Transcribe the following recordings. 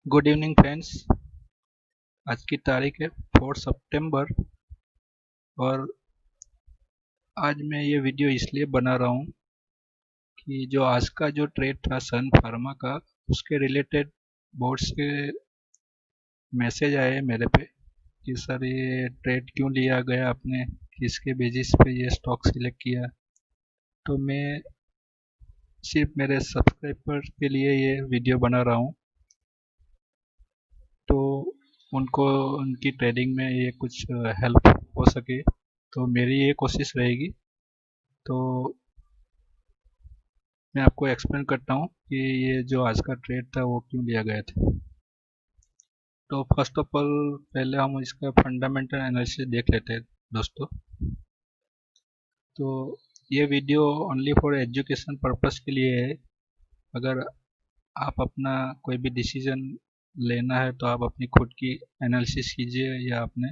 Good evening friends. आज की तारीख है 4 सितंबर और आज मैं ये वीडियो इसलिए बना रहा हूँ कि जो आज का जो ट्रेड था सन फार्मा का, उसके रिलेटेड बोर्ड से मैसेज आए मेरे पे कि सर ये ट्रेड क्यों लिया गया आपने, किसके बेसिस पे ये स्टॉक सिलेक्ट किया। तो मैं सिर्फ मेरे सब्सक्राइबर के लिए ये वीडियो बना रहा हूँ, तो उनको उनकी ट्रेडिंग में ये कुछ हेल्प हो सके, तो मेरी ये कोशिश रहेगी। तो मैं आपको एक्सप्लेन करता हूँ कि ये जो आज का ट्रेड था वो क्यों लिया गया था। तो फर्स्ट ऑफ ऑल पहले हम इसका फंडामेंटल एनालिसिस देख लेते हैं दोस्तों। तो ये video only for education purpose के लिए है। अगर आप अपना कोई भी डिसीजन लेना है तो आप अपनी खुद की एनालिसिस कीजिए या अपने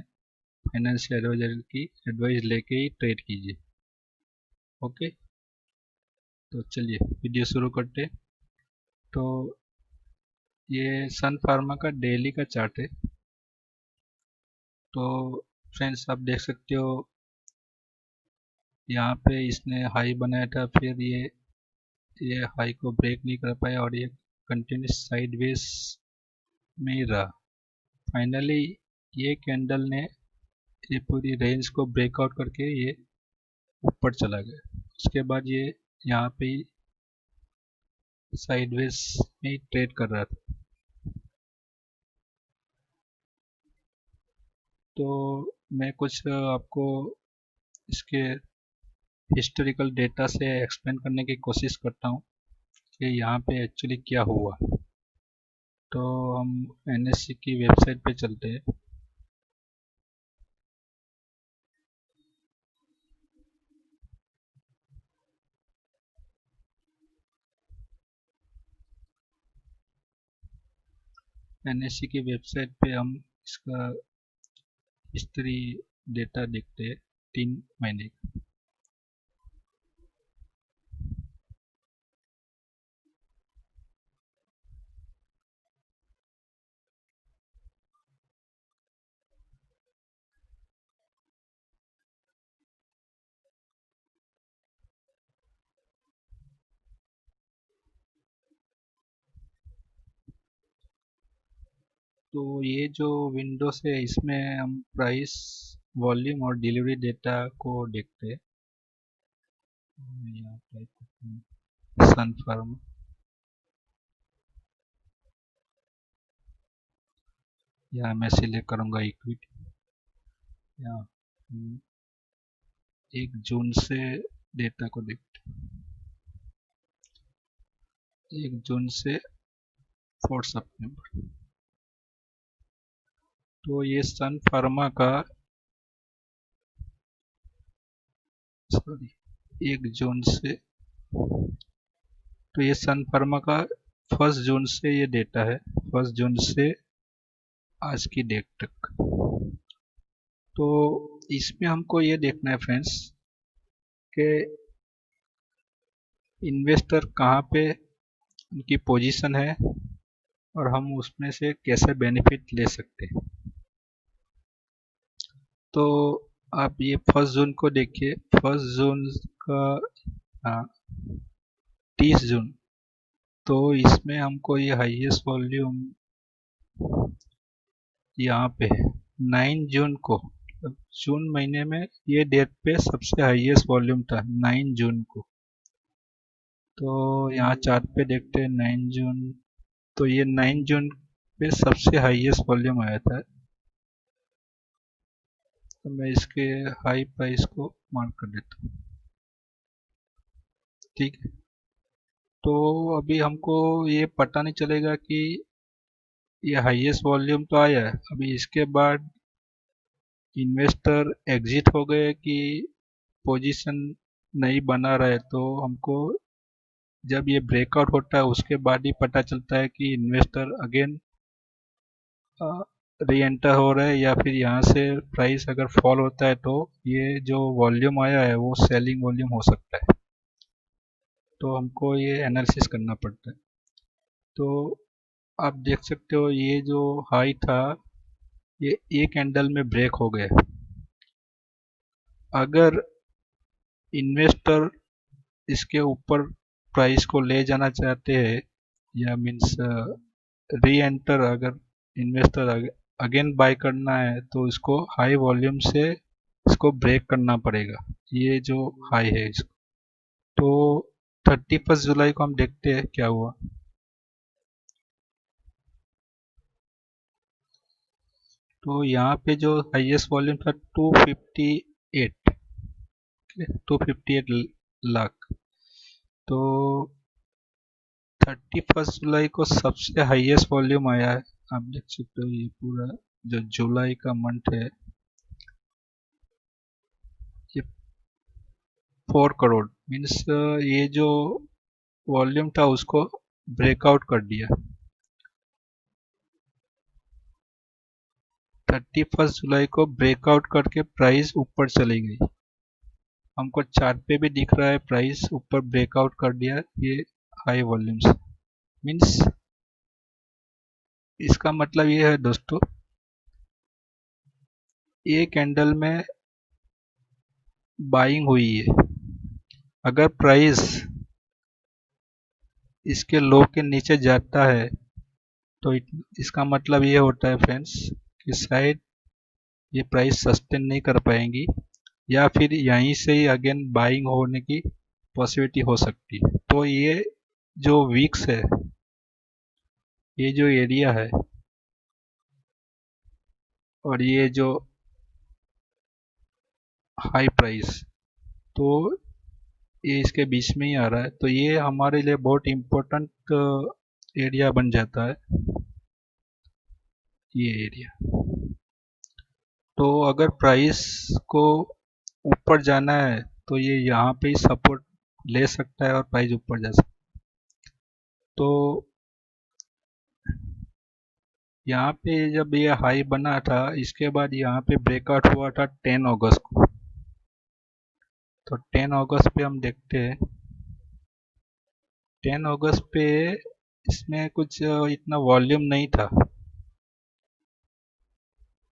फाइनेंशियल एडवाइजर की एडवाइस लेके ही ट्रेड कीजिए। ओके, तो चलिए वीडियो शुरू करते हैं। तो ये सन फार्मा का डेली का चार्ट है। तो फ्रेंड्स आप देख सकते हो, यहाँ पे इसने हाई बनाया था, फिर ये हाई को ब्रेक नहीं कर पाया और ये कंटिन्यूस साइडवेज में ही रहा। फाइनली ये कैंडल ने ये पूरी रेंज को ब्रेकआउट करके ये ऊपर चला गया। उसके बाद ये यहाँ पे ही साइडवेज में ही ट्रेड कर रहा था। तो मैं कुछ आपको इसके हिस्टोरिकल डेटा से एक्सप्लेन करने की कोशिश करता हूँ कि यहाँ पे एक्चुअली क्या हुआ। तो हम एनएससी की वेबसाइट पे चलते हैं। एनएससी की वेबसाइट पे हम इसका हिस्ट्री डेटा देखते हैं 3 महीने का। तो ये जो विंडोज है इसमें हम प्राइस, वॉल्यूम और डिलीवरी डेटा को देखते हैं। यहाँ पे सन फार्मा, यहाँ मैं सिलेक्ट करूँगा इक्विटी। यहाँ 1 जून से डेटा को देखते हैं, 1 जून से 4 सितंबर। तो ये सन फार्मा का, सॉरी, 1 जून से, तो ये सन फार्मा का 1 जून से ये डेटा है, 1 जून से आज की डेट तक। तो इसमें हमको ये देखना है फ्रेंड्स कि इन्वेस्टर कहाँ पे उनकी पोजीशन है और हम उसमें से कैसे बेनिफिट ले सकते हैं। तो आप ये 1 जून को देखिए, 1 जून का, हाँ, 30 जून। तो इसमें हमको ये हाईएस्ट वॉल्यूम यहाँ पे है 9 जून को। जून महीने में ये डेट पे सबसे हाईएस्ट वॉल्यूम था 9 जून को। तो यहाँ चार्ट पे देखते हैं 9 जून। तो ये 9 जून पे सबसे हाईएस्ट वॉल्यूम आया था। तो मैं इसके हाई प्राइस को मार्क कर देता हूँ। ठीक है, तो अभी हमको ये पता नहीं चलेगा कि ये हाईएस्ट वॉल्यूम तो आया है, अभी इसके बाद इन्वेस्टर एग्जिट हो गए कि पोजीशन नहीं बना रहे। तो हमको जब ये ब्रेकआउट होता है उसके बाद ही पता चलता है कि इन्वेस्टर अगेन री एंटर हो रहा है या फिर यहाँ से प्राइस अगर फॉल होता है तो ये जो वॉल्यूम आया है वो सेलिंग वॉल्यूम हो सकता है। तो हमको ये एनालिसिस करना पड़ता है। तो आप देख सकते हो ये जो हाई था ये एक कैंडल में ब्रेक हो गया। अगर इन्वेस्टर इसके ऊपर प्राइस को ले जाना चाहते हैं या मीन्स री एंटर, अगर इन्वेस्टर अगेन बाय करना है तो इसको हाई वॉल्यूम से इसको ब्रेक करना पड़ेगा, ये जो हाई है इसको। तो 31 जुलाई को हम देखते हैं क्या हुआ। तो यहाँ पे जो हाईएस्ट वॉल्यूम था 258, 258 लाख। तो 31 जुलाई को सबसे हाईएस्ट वॉल्यूम आया है। आप देख सकते हो ये पूरा जो जुलाई का मंथ है ये 4 करोड़ मीन्स ये जो वॉल्यूम था उसको ब्रेकआउट कर दिया। 31 जुलाई को ब्रेकआउट करके प्राइस ऊपर चली गई। हमको चार्ट पे भी दिख रहा है प्राइस ऊपर ब्रेकआउट कर दिया ये हाई वॉल्यूम से। मीन्स इसका मतलब ये है दोस्तों, ये कैंडल में बाइंग हुई है। अगर प्राइस इसके लो के नीचे जाता है तो इसका मतलब ये होता है फ्रेंड्स कि शायद ये प्राइस सस्टेन नहीं कर पाएंगी या फिर यहीं से ही अगेन बाइंग होने की पॉसिबिलिटी हो सकती है। तो ये जो वीक्स है, ये जो एरिया है और ये जो हाई प्राइस, तो ये इसके बीच में ही आ रहा है। तो ये हमारे लिए बहुत इम्पोर्टेंट एरिया बन जाता है ये एरिया। तो अगर प्राइस को ऊपर जाना है तो ये यहाँ पे ही सपोर्ट ले सकता है और प्राइस ऊपर जा सकता है। तो यहाँ पे जब ये हाई बना था इसके बाद यहाँ पे ब्रेकआउट हुआ था 10 अगस्त को। तो 10 अगस्त पे हम देखते हैं, 10 अगस्त पे इसमें कुछ इतना वॉल्यूम नहीं था,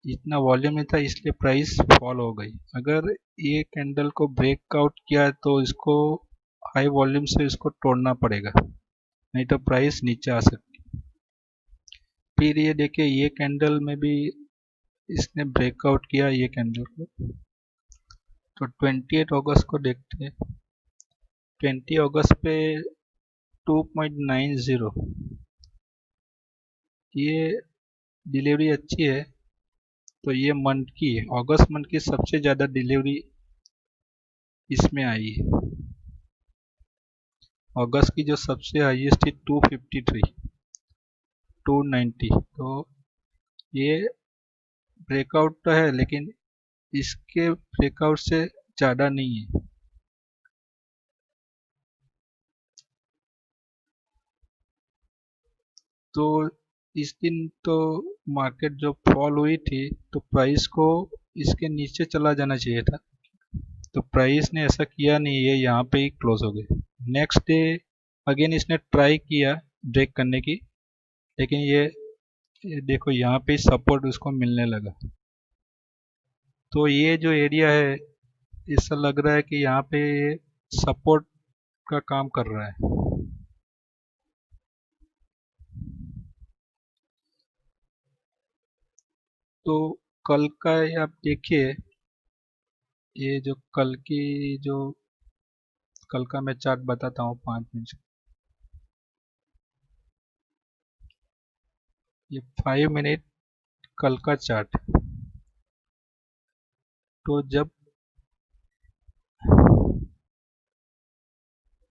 इतना वॉल्यूम नहीं था इसलिए प्राइस फॉल हो गई। अगर ये कैंडल को ब्रेकआउट किया तो इसको हाई वॉल्यूम से इसको तोड़ना पड़ेगा, नहीं तो प्राइस नीचे आ सकती। फिर ये देखिए ये कैंडल में भी इसने ब्रेकआउट किया ये कैंडल को। तो 28 अगस्त को देखते हैं, 20 अगस्त पे 2.90, ये डिलीवरी अच्छी है। तो ये मंथ की है, अगस्त मंथ की सबसे ज़्यादा डिलीवरी इसमें आई है। अगस्त की जो सबसे हाईएस्ट थी 253, 290। तो ये ब्रेकआउट तो है लेकिन इसके ब्रेकआउट से ज़्यादा नहीं है। तो इस दिन तो मार्केट जो फॉल हुई थी तो प्राइस को इसके नीचे चला जाना चाहिए था, तो प्राइस ने ऐसा किया नहीं, ये यहाँ पे ही क्लोज हो गए। नेक्स्ट डे अगेन इसने ट्राई किया ब्रेक करने की, लेकिन ये देखो यहाँ पे सपोर्ट उसको मिलने लगा। तो ये जो एरिया है ऐसा लग रहा है कि यहाँ पे सपोर्ट का काम कर रहा है। तो कल का आप देखिए, ये जो कल का मैं चार्ट बताता हूँ 5 मिनट। ये 5 मिनट कल का चार्ट। तो जब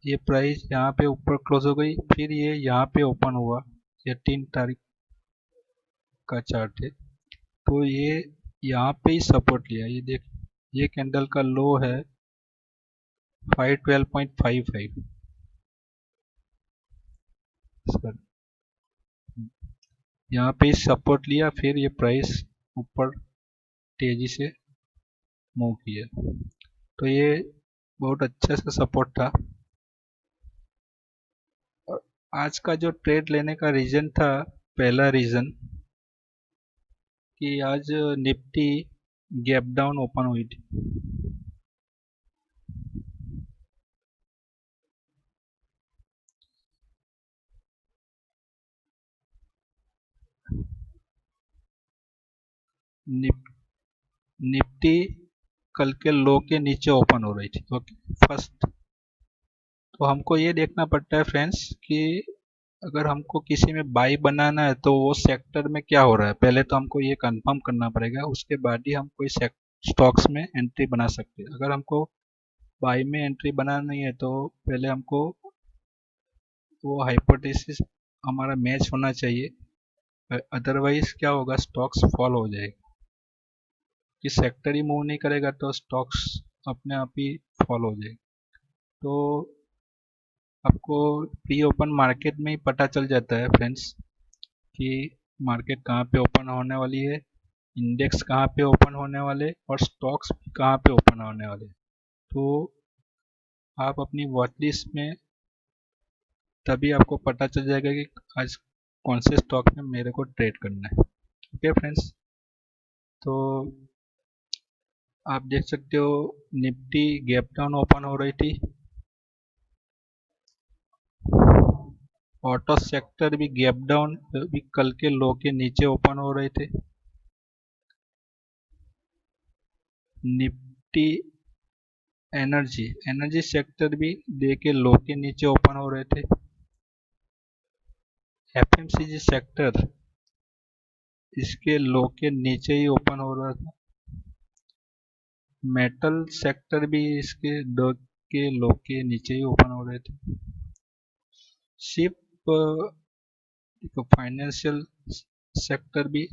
ये प्राइस यहाँ पे ऊपर क्लोज हो गई फिर ये यहाँ पे ओपन हुआ, ये 3 तारीख का चार्ट है। तो ये यहाँ पे ही सपोर्ट लिया, ये देख ये कैंडल का लो है 512.55 सर, यहाँ पे ही सपोर्ट लिया फिर ये प्राइस ऊपर तेजी से मूव किया। तो ये बहुत अच्छा सा सपोर्ट था। और आज का जो ट्रेड लेने का रीजन था पहला रीज़न कि आज निफ्टी गैप डाउन ओपन हुई थी। निफ्टी कल के लो के नीचे ओपन हो रही थी। ओके, फर्स्ट तो हमको ये देखना पड़ता है फ्रेंड्स कि अगर हमको किसी में बाई बनाना है तो वो सेक्टर में क्या हो रहा है, पहले तो हमको ये कंफर्म करना पड़ेगा, उसके बाद ही हम कोई स्टॉक्स में एंट्री बना सकते हैं। अगर हमको बाई में एंट्री बनानी है तो पहले हमको वो हाइपोथेसिस हमारा मैच होना चाहिए, अदरवाइज क्या होगा, स्टॉक्स फॉल हो जाएगा। कि सेक्टर ही मूव नहीं करेगा तो स्टॉक्स अपने आप ही फॉल हो जाएगा। तो आपको प्री ओपन मार्केट में ही पता चल जाता है फ्रेंड्स कि मार्केट कहाँ पे ओपन होने वाली है, इंडेक्स कहाँ पे ओपन होने वाले और स्टॉक्स कहाँ पे ओपन होने वाले। तो आप अपनी वॉच लिस्ट में तभी आपको पता चल जाएगा कि आज कौन से स्टॉक में मेरे को ट्रेड करना है। ओके फ्रेंड्स, तो आप देख सकते हो निफ्टी गैप डाउन ओपन हो रही थी। ऑटो सेक्टर भी गैप डाउन भी कल के लो के नीचे ओपन हो रहे थे। निफ्टी एनर्जी सेक्टर भी डे के लो के नीचे ओपन हो रहे थे। एफएमसीजी सेक्टर इसके लो के नीचे ही ओपन हो रहा था। मेटल सेक्टर भी इसके दो के लो के नीचे ही ओपन हो रहे थे। सिर्फ फाइनेंशियल सेक्टर भी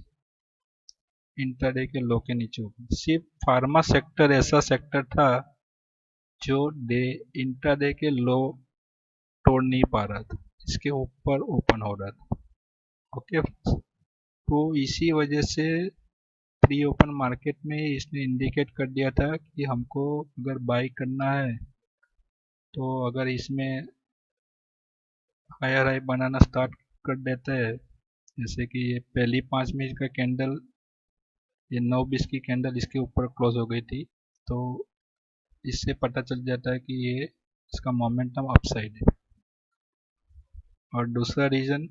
इंट्राडे के लो के नीचे ओपन। सिर्फ फार्मा सेक्टर ऐसा सेक्टर था जो डे इंट्राडे के लो तोड़ नहीं पा रहा था, इसके ऊपर ओपन हो रहा था। ओके, तो इसी वजह से प्री ओपन मार्केट में इसने इंडिकेट कर दिया था कि हमको अगर बाई करना है तो अगर इसमें हायर हाई बनाना स्टार्ट कर देता है, जैसे कि ये पहली 5 मिनट का कैंडल, ये 9:20 की कैंडल इसके ऊपर क्लोज हो गई थी, तो इससे पता चल जाता है कि ये इसका मोमेंटम अपसाइड है। और दूसरा रीज़न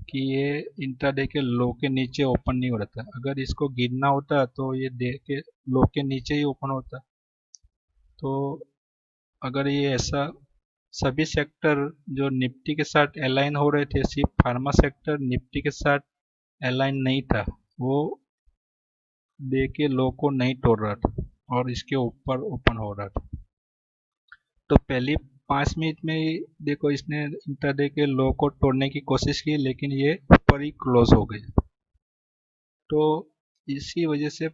कि ये इंट्राडे के लो के नीचे ओपन नहीं हो रहा था। अगर इसको गिरना होता तो ये डे के लो के नीचे ही ओपन होता। तो अगर ये ऐसा सभी सेक्टर जो निफ्टी के साथ अलाइन हो रहे थे, सिर्फ फार्मा सेक्टर निफ्टी के साथ अलाइन नहीं था, वो डे के लो को नहीं तोड़ रहा था और इसके ऊपर ओपन हो रहा था। तो पहली 5 मिनट में ही देखो इसने इंट्राडे के लो को तोड़ने की कोशिश की, लेकिन ये ऊपर ही क्लोज हो गया। तो इसी वजह से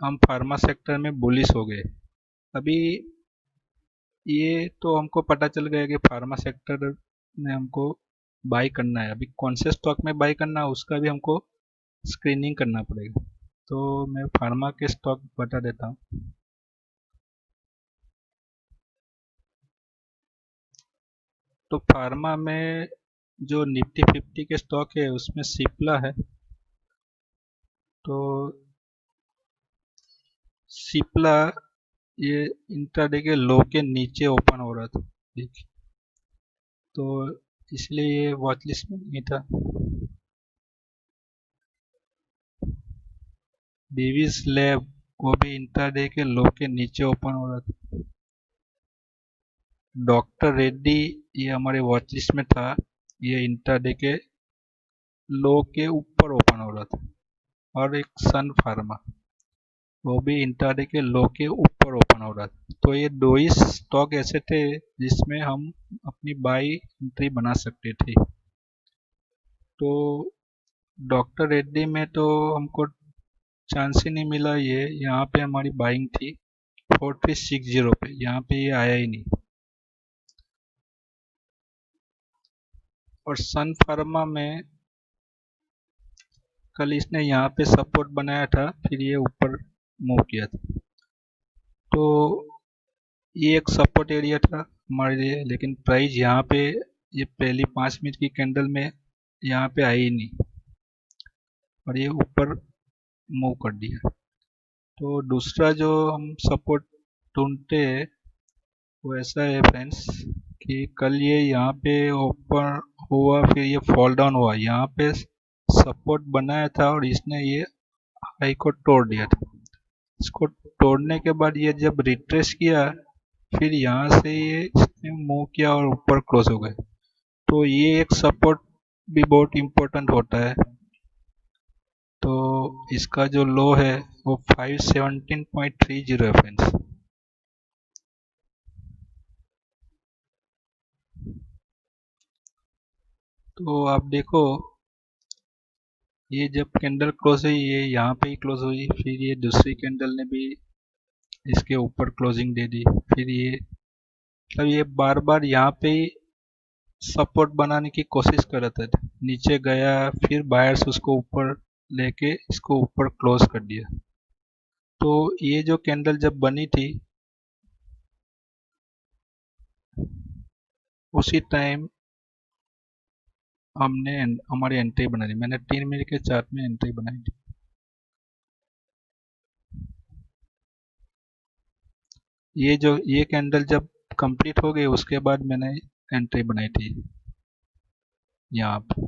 हम फार्मा सेक्टर में बुलिश हो गए। अभी ये तो हमको पता चल गया कि फार्मा सेक्टर में हमको बाई करना है। अभी कौन से स्टॉक में बाई करना है उसका भी हमको स्क्रीनिंग करना पड़ेगा। तो मैं फार्मा के स्टॉक बता देता हूँ। तो फार्मा में जो निफ्टी 50 के स्टॉक है उसमें सिप्ला है। तो सिप्ला ये इंट्राडे के लो के नीचे ओपन हो रहा था, देखिए, तो इसलिए ये वॉच लिस्ट में नहीं था। बीवीज लैब वो भी इंट्राडे के लो के नीचे ओपन हो रहा था। डॉक्टर रेड्डी ये हमारे वॉच लिस्ट में था, ये इंट्राडे के लो के ऊपर ओपन हो रहा था। और एक सन फार्मा वो भी इंट्राडे के लो के ऊपर ओपन हो रहा था। तो ये दो ही स्टॉक ऐसे थे जिसमें हम अपनी बाई एंट्री बना सकते थे। तो डॉक्टर रेड्डी में तो हमको चांस ही नहीं मिला। ये यहाँ पे हमारी बाइंग थी 4360 पे, यहाँ पे ये आया ही नहीं। और सन फार्मा में कल इसने यहाँ पे सपोर्ट बनाया था, फिर ये ऊपर मूव किया था। तो ये एक सपोर्ट एरिया था हमारे लिए, लेकिन प्राइस यहाँ पे ये पहली 5 मिनट की कैंडल में यहाँ पे आई ही नहीं और ये ऊपर मूव कर दिया। तो दूसरा जो हम सपोर्ट ढूंढते हैं वो ऐसा है फ्रेंड्स कि कल ये यहाँ पे ओपन हुआ, फिर ये फॉल डाउन हुआ, यहाँ पे सपोर्ट बनाया था और इसने ये हाई को तोड़ दिया था। इसको तोड़ने के बाद ये जब रिट्रेस किया, फिर यहाँ से ये इसने मूव किया और ऊपर क्लोज हो गए। तो ये एक सपोर्ट भी बहुत इम्पोर्टेंट होता है। तो इसका जो लो है वो 517.30 है फ्रेंड्स। तो आप देखो, ये जब कैंडल क्लोज हुई ये यहाँ पे ही क्लोज हुई, फिर ये दूसरी कैंडल ने भी इसके ऊपर क्लोजिंग दे दी, फिर ये मतलब ये बार बार यहाँ पे ही सपोर्ट बनाने की कोशिश कर रहा था। नीचे गया, फिर बायर्स उसको ऊपर लेके इसको ऊपर क्लोज कर दिया। तो ये जो कैंडल जब बनी थी उसी टाइम हमने हमारी एंट्री बना दी। मैंने 3 मिनट के चार्ट में एंट्री बनाई थी। ये कैंडल जब कंप्लीट हो गई उसके बाद मैंने एंट्री बनाई थी यहाँ पे।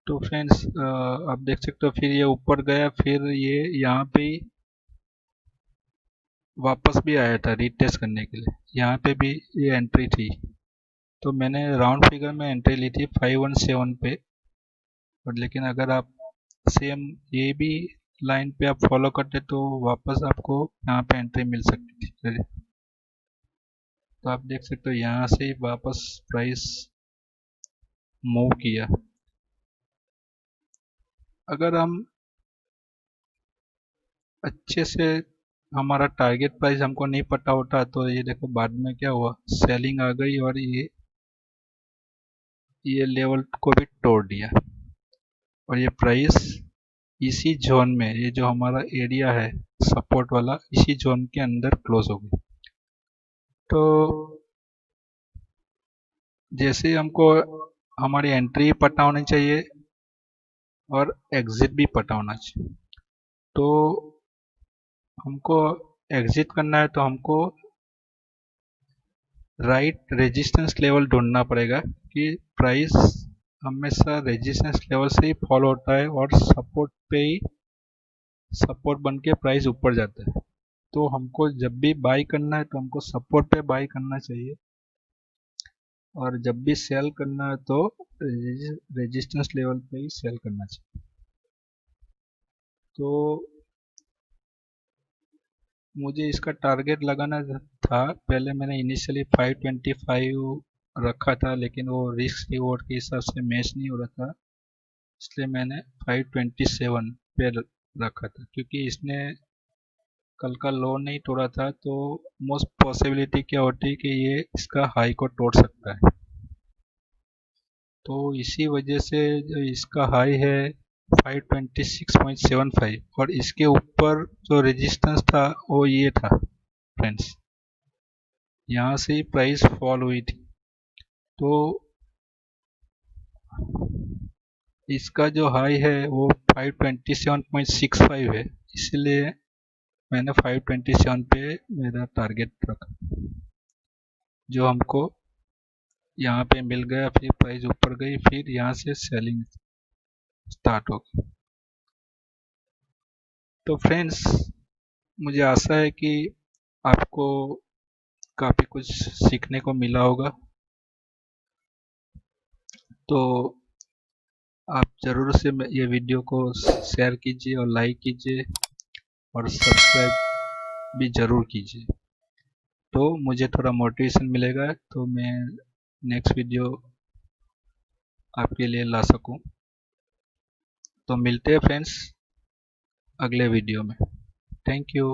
तो फ्रेंड्स आप देख सकते हो, फिर ये ऊपर गया, फिर ये यहाँ पे ही वापस भी आया था रीटेस्ट करने के लिए। यहाँ पे भी ये एंट्री थी, तो मैंने राउंड फिगर में एंट्री ली थी 517 पे। और लेकिन अगर आप सेम ये भी लाइन पे आप फॉलो करते तो वापस आपको यहाँ पे एंट्री मिल सकती थी। तो आप देख सकते हो यहाँ से वापस प्राइस मूव किया। अगर हम अच्छे से हमारा टारगेट प्राइस हमको नहीं पता होता तो ये देखो बाद में क्या हुआ, सेलिंग आ गई और ये लेवल को भी तोड़ दिया और ये प्राइस इसी जोन में, ये जो हमारा एरिया है सपोर्ट वाला, इसी जोन के अंदर क्लोज हो गई। तो जैसे ही हमको हमारी एंट्री पता होनी चाहिए और एग्जिट भी पता होना चाहिए। तो हमको एग्जिट करना है तो हमको राइट रेजिस्टेंस लेवल ढूंढना पड़ेगा कि प्राइस हमेशा रेजिस्टेंस लेवल से ही फॉलो होता है और सपोर्ट पे ही सपोर्ट बन के प्राइस ऊपर जाता है। तो हमको जब भी बाई करना है तो हमको सपोर्ट पे बाई करना चाहिए और जब भी सेल करना है तो रेजिस्टेंस लेवल पे ही सेल करना चाहिए। तो मुझे इसका टारगेट लगाना था, पहले मैंने इनिशियली 525 रखा था, लेकिन वो रिस्क रिवॉर्ड के हिसाब से मैच नहीं हो रहा था, इसलिए मैंने 527 पे रखा था। क्योंकि इसने कल का लो नहीं तोड़ा था तो मोस्ट पॉसिबिलिटी क्या होती है कि ये इसका हाई को तोड़ सकता है। तो इसी वजह से जो इसका हाई है 526.75 और इसके ऊपर जो रेजिस्टेंस था वो ये था फ्रेंड्स, यहाँ से ही प्राइस फॉल हुई थी। तो इसका जो हाई है वो 527.65 है, इसलिए मैंने 527 पे मेरा टारगेट रखा, जो हमको यहाँ पे मिल गया। फिर प्राइस ऊपर गई, फिर यहाँ से सेलिंग स्टार्ट हो गई। तो फ्रेंड्स मुझे आशा है कि आपको काफ़ी कुछ सीखने को मिला होगा। तो आप ज़रूर से ये वीडियो को शेयर कीजिए और लाइक कीजिए और सब्सक्राइब भी ज़रूर कीजिए, तो मुझे थोड़ा मोटिवेशन मिलेगा तो मैं नेक्स्ट वीडियो आपके लिए ला सकूं। तो मिलते हैं फ्रेंड्स अगले वीडियो में। Thank you.